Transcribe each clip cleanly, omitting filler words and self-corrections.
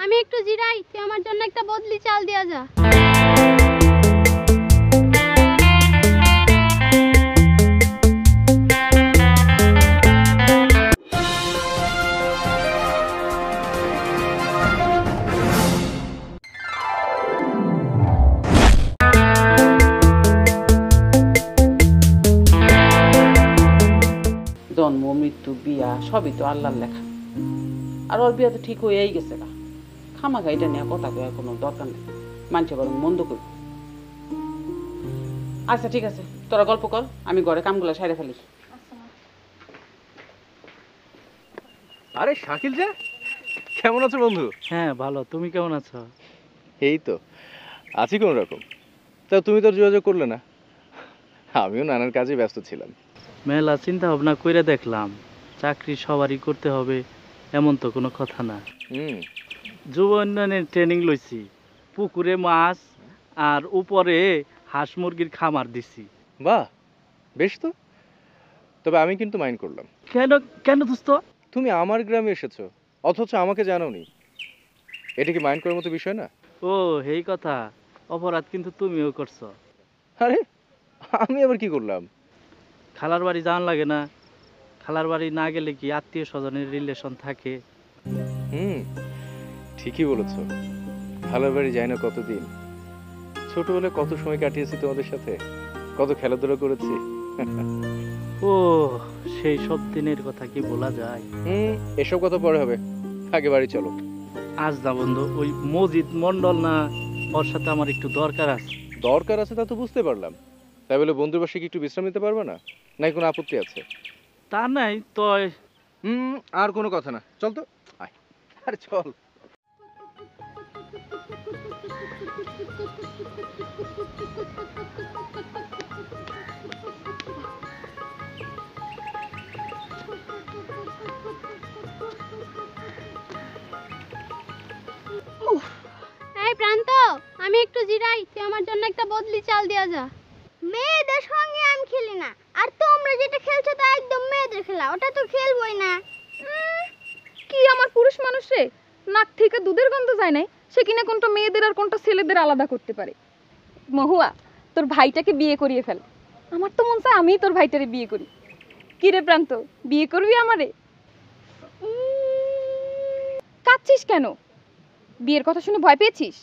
আমি একটু জিরাই, তুই আমার জন্য একটা বদলি চাল দিয়া যা। জন্ম মৃত্যু বিয়া সবই তো আল্লাহর লেখা। আর ওর বিয়া তো ঠিক হয়েই গেছে গা। খামাখা এটা নিয়ে কথা কয়ে কোনো দরকার নেই, মানছে বরং মন্দ করবে। আচ্ছা ঠিক আছে, তোরা গল্প কর, আমি ঘরে কামগুলো সাইরে ফেলি। আরে শাকিল যে, কেমন আছো বন্ধু? হ্যাঁ ভালো, তুমি কেমন আছো? এই তো আছি কোন রকম। তা তুমি তো যোগাযোগ করলে না। আমিও নানার কাজে ব্যস্ত ছিলাম। মেলা চিন্তা ভাবনা কইরা দেখলাম, চাকরি সবারই করতে হবে এমন তো কোনো কথা না। যুব উন্নয়নের ট্রেনিং লইছি, পুকুরে মাছ আর উপরে হাঁস মুরগির খামার দিছি। বাহ, বেশ তো। তবে আমি কিন্তু মাইন্ড করলাম। কেন কেন দোস্ত? তুমি আমার গ্রামে এসেছো, অথচ আমাকে জানোনি। এটা কি মাইন্ড করার মতো বিষয় না? ও এই কথা, অপরাধ কিন্তু তুমিও করছো। আরে আমি আবার কি করলাম? খালার বাড়ি যাওয়ান লাগে না? খালার বাড়ি না গেলে কি আত্মীয় স্বজনের রিলেশন থাকে? ঠিকই বলেছো। খালার বাড়ি যাই না কতদিন। ছোটবেলায় কত সময় কাটিয়েছি তোমাদের সাথে, কত খেলাধুলা করেছি। ও সেই সব দিনের কথা কি বলা যায়? এসব কথা পরে হবে, আগে বাড়ি চলো। আজ না বন্ধু, ওই মজিদ মন্ডল না, ওর সাথে আমার একটু দরকার আছে। দরকার আছে তা তো বুঝতে পারলাম। তাই বলে বন্ধুর বাসায় কি একটু বিশ্রাম নিতে পারবে না? নাকি কোনো আপত্তি আছে? তা নাই তয়। আর কোনো কথা না, চল তো। আয়, আরে চল। এই প্রান্ত, আমি একটু জিরাই, তুই আমার জন্য একটা বদলি চাল দিয়া যা। মেয়েদের সঙ্গে আমি খেলি না, আর তোমরা যেটা খেলছো তা একদম মেয়েদের খেলা, ওটা তো খেলবই না। কি আমার পুরুষ মানুষ রে, নাক থেকে দুধের গন্ধ যায় নাই, সে কিনা কোনটা মেয়েদের আর কোনটা ছেলেদের আলাদা করতে পারে। মহুয়া, তোর ভাইটাকে বিয়ে করিয়ে ফেল। আমার তো মন চায় আমিই তোর ভাইটারে বিয়ে করি। কি রে প্রান্ত, বিয়ে করবি আমারে? কাঁদছিস কেন? বিয়ের কথা শুনে ভয় পেয়েছিস?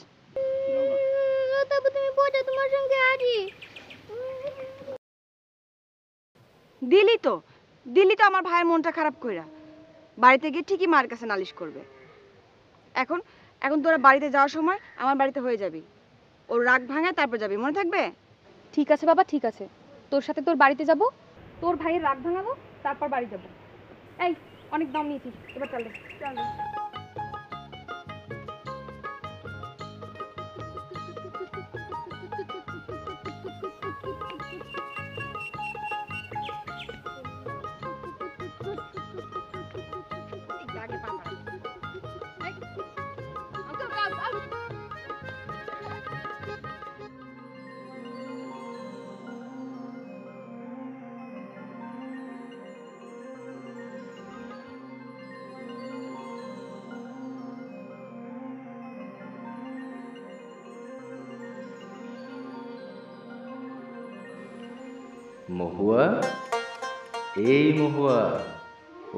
তবু তুমি বোঝো, তোমার সঙ্গে আছি। দিলি তো আমার ভাইয়ের মনটা খারাপ কইরা। বাড়িতে গিয়ে ঠিকই মার কাছে নালিশ করবে। এখন এখন তোরা বাড়িতে যাওয়ার সময় আমার বাড়িতে হয়ে যাবি। ওর রাগ ভাঙায় তারপর যাবি, মনে থাকবে? ঠিক আছে বাবা, ঠিক আছে, তোর সাথে তোর বাড়িতে যাব, তোর ভাইয়ের রাগ ভাঙাবো, তারপর বাড়ি যাব। এই অনেক দাম নিয়েছিস, এবার চল রে, চল রে। মহুয়া, এই মহুয়া,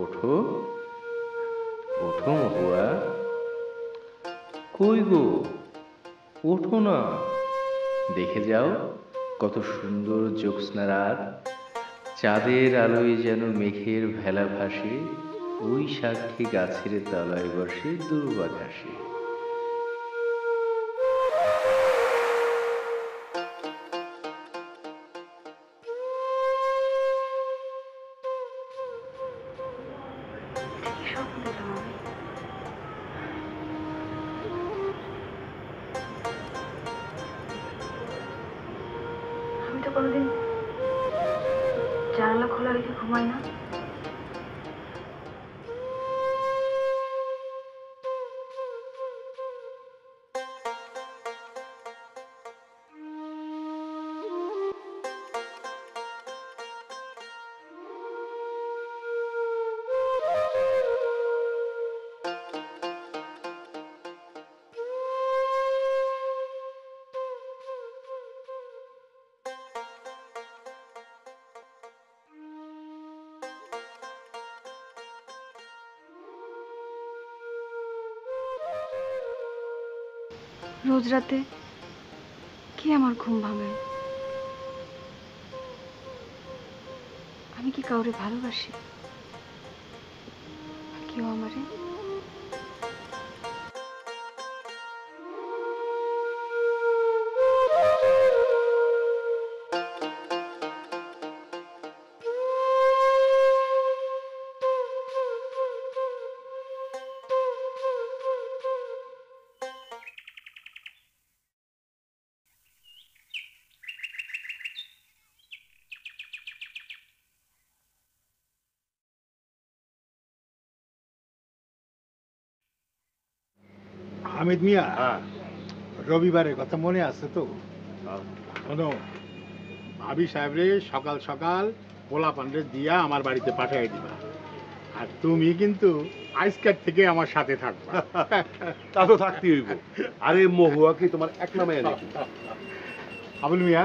ওঠো ওঠো মহুয়া। কই গো, ওঠো না। দেখে যাও কত সুন্দর জ্যোৎস্না রাত, চাঁদের আলোয় যেন মেঘের ভেলা ভাসে, ওই সাক্ষী গাছের তলায় বসে দুর্বাঘাসে। আমি তো কোনোদিন জানালা খোলা রেখে ঘুমাই না। রোজ রাতে কে আমার ঘুম ভাঙায়? আমি কি কাউরে ভালোবাসি? কেউ আমারে? হামিদ মিয়া, রবিবারের কথা মনে আছে তো? শোনো, ভাবি সাহেবরে সকাল সকাল পোলা পান্ডে দিয়া আমার বাড়িতে পাঠিয়ে দিবা। আর তুমি কিন্তু আজকের থেকে আমার সাথে থাকবা। তা তো থাকতে হইব। আরে মহুয়া কি তোমার এক নামে নাকি? আবুল মিয়া,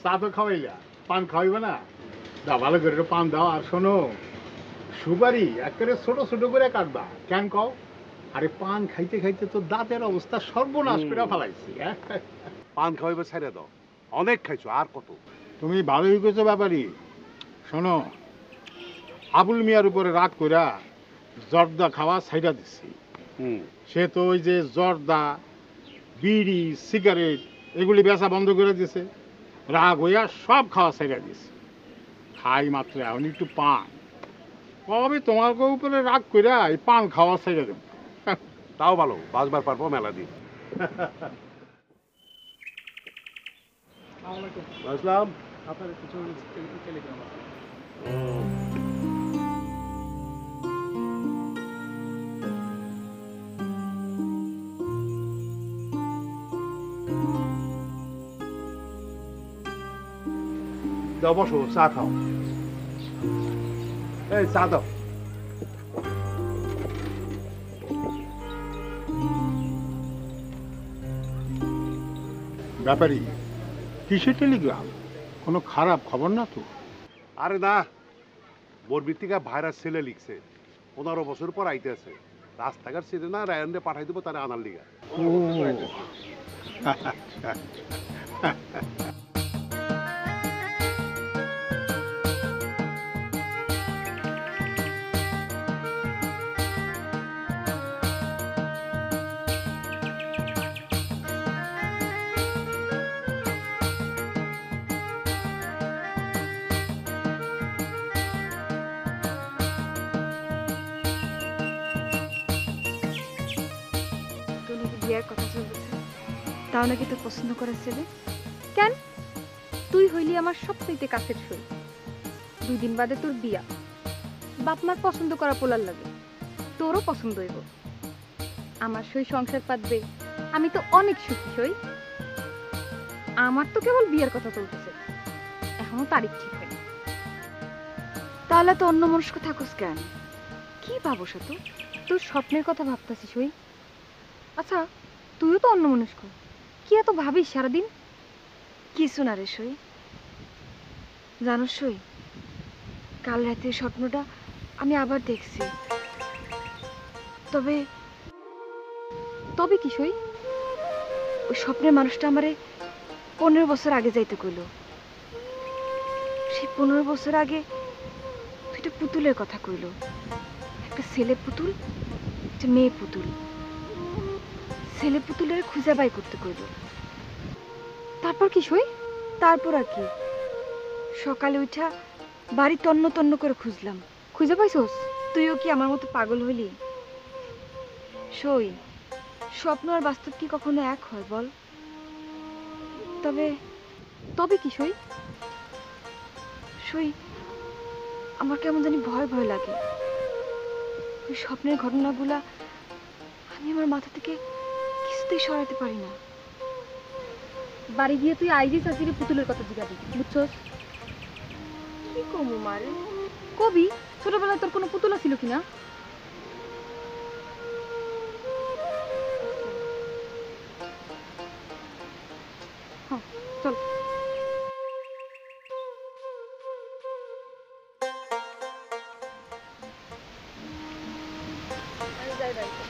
চা তো খাওয়াইলা, পান খাওয়াইবে না? দাও, ভালো করে একটু পান দাও। আর শোনো, সুপারি একেবারে ছোট ছোট করে কাটবা। কেন কও? আরে পান খাইতে খাইতে তো দাঁতের অবস্থা সর্বনাশ করে ফেলাইছি। পান খাওয়াইবে ছেড়ে দাও, অনেক খাইছো, আর কত? তুমি ভালোই করেছো ব্যাপারী। শোনো, আবুল মিয়ার উপরে রাগ কইরা জর্দা খাওয়া ছাইড়া দিচ্ছি। সে তো ওই যে জর্দা, বিড়ি, সিগারেট এগুলি বেচা বন্ধ করে দিছে। রাগ হইয়া সব খাওয়া ছাইড়া দিছে। খাই মাত্র এখন একটু পান। কবে তোমার উপরে রাগ কইরা এই পান খাওয়া ছাইড়া দেব। তাও ভালো, বাঁচবার পারবো মেলা দিন। আসলাম। আপনার কিছু টেলিগ্রাম আছে। দাও, বসো, চা খাও। এই চা দাও। ব্যাপারী, কিসের টেলিগ্রাম? কোনো খারাপ খবর না তো? আরে না, বরবিত্তিকা ভাইরাস ছেলে লিখছে, 15 বছর পর আইতেছে। রাস্তাঘাট ছেড়ে না রায়নরে পাঠাই দেবো তারা আনার লিগা। ও তোর নাকি বিয়ের কথা চলতেছে, তাও নাকি তোর পছন্দ করে ছেলে? কেন? তুই হইলি আমার সবচাইতে কাছের সই। 2 দিন বাদে তোর বিয়া। বাপ মার পছন্দ করা পোলার লাগে, তোরও পছন্দ হইব। আমার সই সংসার পাতবে, আমি তো অনেক সুখী সই। আমার তো কেবল বিয়ের কথা চলতেছে, এখনো তারিখ ঠিক হয়নি। তাহলে তো অন্য মনস্ক থাকুস কেন? কি ভাবো শত? তোর স্বপ্নের কথা ভাবতাছি সই। আচ্ছা, তুইও তো অন্য মনস্ক, কি এত ভাবিস সারাদিন? কিছু না রে সই। জানো সই, কাল রাতের স্বপ্নটা আমি আবার দেখছি। তবে তবে কি সই? ওই স্বপ্নের মানুষটা আমারে 15 বছর আগে যাইতে কইল। সেই 15 বছর আগে দুইটা পুতুলের কথা কইল। একটা ছেলে পুতুল, একটা মেয়ে পুতুল। ছেলে পুতুলের খুঁজে বাই করতে কইল। তারপর কি সই? তারপর আর কি, সকালে উঠা বাড়ি তন্ন তন্ন করে খুঁজলাম। খুঁজে পাইছোস? তুইও কি আমার মতো পাগল হইলি? সই, স্বপ্ন আর বাস্তব কি কখনো এক হয় বল? তবে তবে কি সই? সই, আমার কেমন জানি ভয় ভয় লাগে। ওই স্বপ্নের ঘটনাগুলা আমি আমার মাথা থেকে কিছুতেই সরাতে পারি না। বাড়ি গিয়ে তুই আইজি চাচিরে পুতুলের কথা জিজ্ঞাসা বুঝছস? কি কমু মারে? কবি ছোটবেলায় তোর কোনো পুতুলা ছিল কিনা? হ্যাঁ, চল। আমি যাই বাড়িতে।